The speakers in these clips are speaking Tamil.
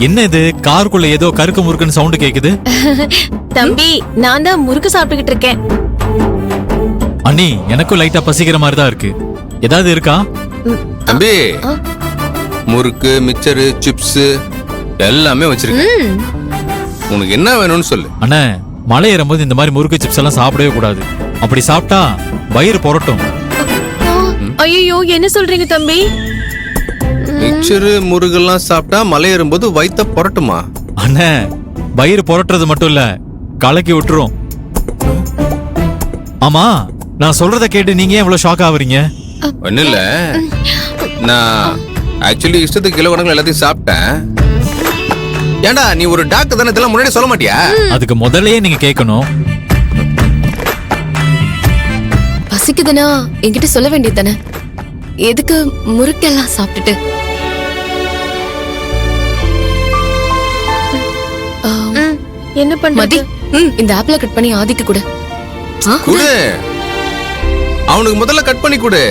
என்ன இது காருக்குள்ள ஏதோ கருக்கு முறுக்குன்னு சவுண்ட் கேக்குது? தம்பி, நான் தான் முறுக்கு சாப்பிட்டுக்கிட்டு இருக்கேன். அண்ணி, எனக்கும் லைட்டா பசிக்கிற மாதிரி தான் இருக்கு. ஏதாவது இருக்கா? தம்பி, முறுக்கு, மிக்சரு, சிப்ஸ் எல்லாமே வச்சிருக்கேன். உனக்கு என்ன வேணும்னு சொல்லு. அண்ணே, மலை ஏறும்போது இந்த மாதிரி முறுக்கு சிப்ஸ் எல்லாம் சாப்பிடவே கூடாது. அப்படி சாப்பிட்டா வயிறு புரட்டும். ஐயோ, என்ன சொல்றீங்க தம்பி? மிக்சரு, முறுகெல்லாம் சாப்பிட்டா மலை ஏறும்போது வயித்த புரட்டுமா? அண்ணே, வயிறு புரட்டுறது மட்டும் இல்ல, கலக்கி விட்டுரும். ஆமா, நான் சொல்றத கேட்டு நீங்க ஏன் இவ்வளவு ஷாக் ஆவறீங்க? ஒண்ணு இல்ல, நான் ஆக்சுவலி இஷ்டத்துக்கு கிலோ கணக்குல எல்லாத்தையும் சாப்பிட்டேன். ஏண்டா, நீ ஒரு டாக்டர் தானே, இதெல்லாம் முன்னாடி சொல்ல மாட்டியா? அதுக்கு முதல்லயே நீங்க கேட்கணும். பசிக்குதுன்னா என்கிட்ட சொல்ல வேண்டியது தானே? எதுக்கு முறுக்கெல்லாம் சாப்பிட்டுட்டு? என்ன மதி, பண்றது? இந்த ஆப்பிள கட் பண்ணி ஆதிக்கு கொடு. குடு, அவனுக்கு முதல்ல கட் பண்ணி கொடு.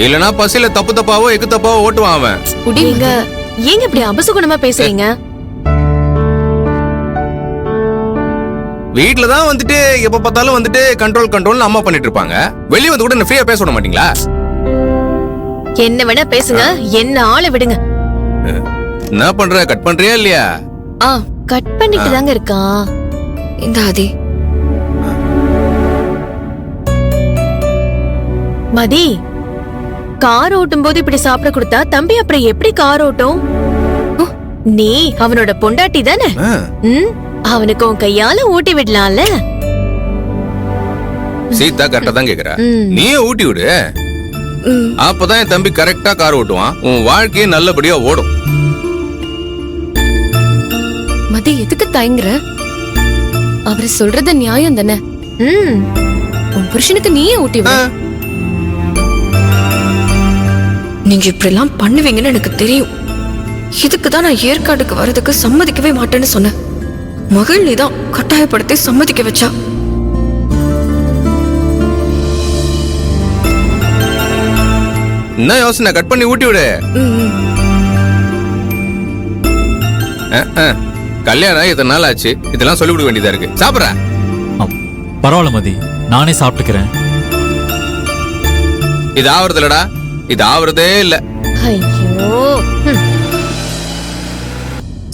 இல்லனா பசியில தப்பு தப்பாவோ எக்கு தப்பாவோ ஓட்டுவான் அவன். நீங்க ஏங்க இப்படி அபசகுணமா பேசுறீங்க? வீட்ல தான் வந்துட்டு எப்ப பார்த்தாலும் வந்துட்டு கண்ட்ரோல் கண்ட்ரோல்னு அம்மா பண்ணிட்டு இருப்பாங்க. வெளிய வந்து கூட என்ன ஃப்ரீயா பேச விட மாட்டீங்களா? என்ன வேணா பேசுங்க, என்ன ஆளை விடுங்க. என்ன பண்ற, கட் பண்றியா இல்லையா? கட் பண்ணிட்டு தாங்க இருக்கான். இந்த ஆதி, மதி, கார் ஓட்டும் போது இப்படி சாப்பிட கொடுத்தா தம்பி அப்புறம் எப்படி கார் ஓட்டும்? நீ அவனோட பொண்டாட்டி தானே? அவனுக்கு உன் கையால ஊட்டி விடலாம்ல. சீதா கரெக்டா தான் கேக்குற. நீயே ஊட்டி விடு, அப்பதான் என் தம்பி கரெக்டா கார் ஓட்டுவான். உன் வாழ்க்கையே நல்லபடியா ஓடும். மதி, எதுக்கு தயங்குற? அவரு சொல்றது நியாயம் தானே? உன் புருஷனுக்கு நீயே ஊட்டி விடு. நீங்க இப்படி எல்லாம் பண்ணுவீங்கன்னு எனக்கு தெரியும். இதுக்குதான் நான் ஏற்காடுக்கு வர்றதுக்கு சம்மதிக்கவே மாட்டேன்னு சொன்னேன். மகள் நீதான் கட்டாயப்படுத்தி சம்மதிக்க வச்சா. என்ன யோசனை, கட் பண்ணி ஊட்டி விடு. கல்யாணம் இத்தனை நாள் ஆச்சு, இதெல்லாம் சொல்லி விட வேண்டியதா இருக்கு. சாப்பிடுற? பரவாயில்ல மதி, நானே சாப்பிட்டுக்கிறேன். இது ஆவறது இல்லடா, இது ஆவறதே இல்ல. ஐயோ,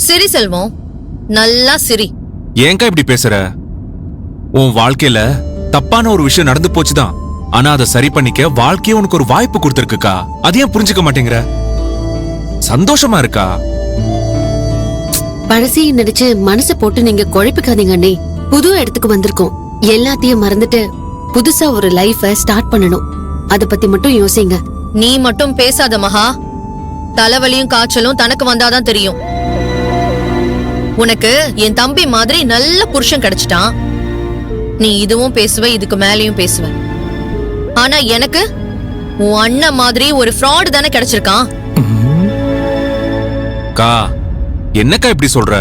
சரி செல்வம், நல்லா சரி. ஏங்கா இப்படி பேசுற? உன் வாழ்க்கையில தப்பான ஒரு விஷயம் நடந்து போச்சுதான். ஆனா அதை சரி பண்ணிக்க வாழ்க்கைய உனக்கு ஒரு வாய்ப்பு கொடுத்திருக்குக்கா. அதையும் புரிஞ்சுக்க மாட்டேங்கிற? சந்தோஷமா இருக்கா? பழசையும் நினைச்சு மனசை போட்டு நீங்க குழப்பிக்காதீங்க அண்ணே. புது இடத்துக்கு வந்திருக்கோம். எல்லாத்தையும் மறந்துட்டு புதுசா ஒரு லைஃப ஸ்டார்ட் பண்ணணும். அத பத்தி மட்டும் யோசிங்க. நீ மட்டும் பேசாத மகா. தலைவலியும் காய்ச்சலும் தனக்கு வந்தாதான் தெரியும். உனக்கு என் தம்பி மாதிரி நல்ல புருஷன் கிடைச்சிட்டான். நீ இதுவும் பேசுவ, இதுக்கு மேலயும் பேசுவ. ஆனா எனக்கு உன் அண்ணன் மாதிரி ஒரு ஃப்ராட் தானே கிடைச்சிருக்கான். கா, என்னக்கா இப்படி சொல்ற?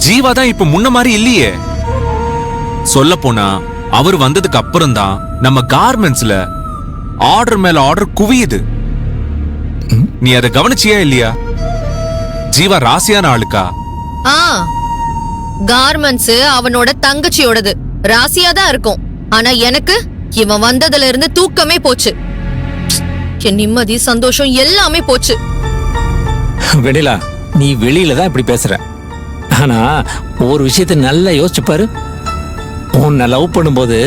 ஜீவா தான் இப்ப முன்ன மாதிரி இல்லையே. சொல்ல போனா அவர் வந்ததுக்கு அப்புறம் தான் நம்ம கார்மெண்ட்ஸ்ல ஆர்டர் மேல ஆர்டர் குவியுது. நீ அதை கவனிச்சியா இல்லையா? ஜீவா ராசியான ஆளுக்கா? கார்மெண்ட்ஸ் அவனோட தங்கச்சியோடது, ராசியா தான் இருக்கும். ஆனா எனக்கு இவன் வந்ததுல இருந்து தூக்கமே போச்சு. என் நிம்மதி, சந்தோஷம் எல்லாமே போச்சு. வெண்ணிலா, நீ வெளியில தான் இப்படி பேசுற. ஆனா ஒரு விஷயத்தை நல்லா யோசிச்சு பாரு. உன்னை லவ் பண்ணும்போது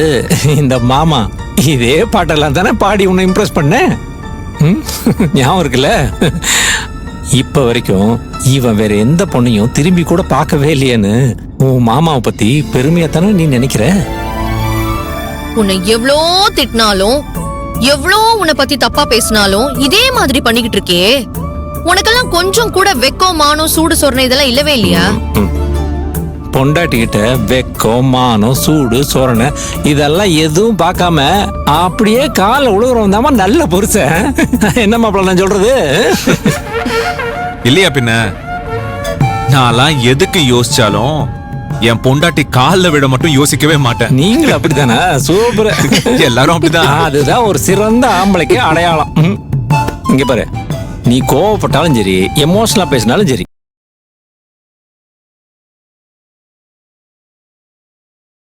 இந்த மாமா இதே பாட்டெல்லாம் தானே பாடி உன்னை இம்ப்ரெஸ் பண்ண. ஞாபகம் இருக்குல்ல? இப்ப வரைக்கும் இவன் வேற எந்த பொண்ணையும் திரும்பி கூட பார்க்கவே இல்லையேன்னு உன் மாமாவை பத்தி பெருமையா தானே நீ நினைக்கிற? உன்னை எவ்வளோ திட்டினாலும், எவ்வளோ உன்னை பத்தி தப்பா பேசினாலும் இதே மாதிரி பண்ணிக்கிட்டு இருக்கே. உனக்கெல்லாம் கொஞ்சம் கூட வெக்கம், மானம், சூடு சொரணை இதெல்லாம் இல்லவே இல்லையா? பொண்டாட்டிக்கிட்ட வெக்கம், மானம், சூடு சொரணை இதெல்லாம் எதுவும் பார்க்காம அப்படியே கால உழுவுறவன் தாமா நல்ல புருஷன். என்ன மாப்பிள்ள நான் சொல்றது? இல்லையா பின்ன? நான்லாம் எதுக்கு யோசிச்சாலும் என் பொண்டாட்டி கால்ல விட மட்டும் யோசிக்கவே மாட்டேன். நீங்களும் அப்படித்தானே? சூப்பர். எல்லாரும் அப்படிதான். அதுதான் ஒரு சிறந்த ஆம்பளைக்கு அடையாளம். இங்க பாரு, நீ கோவப்பட்டாலும் சரி, எமோஷனலா பேசினாலும் சரி,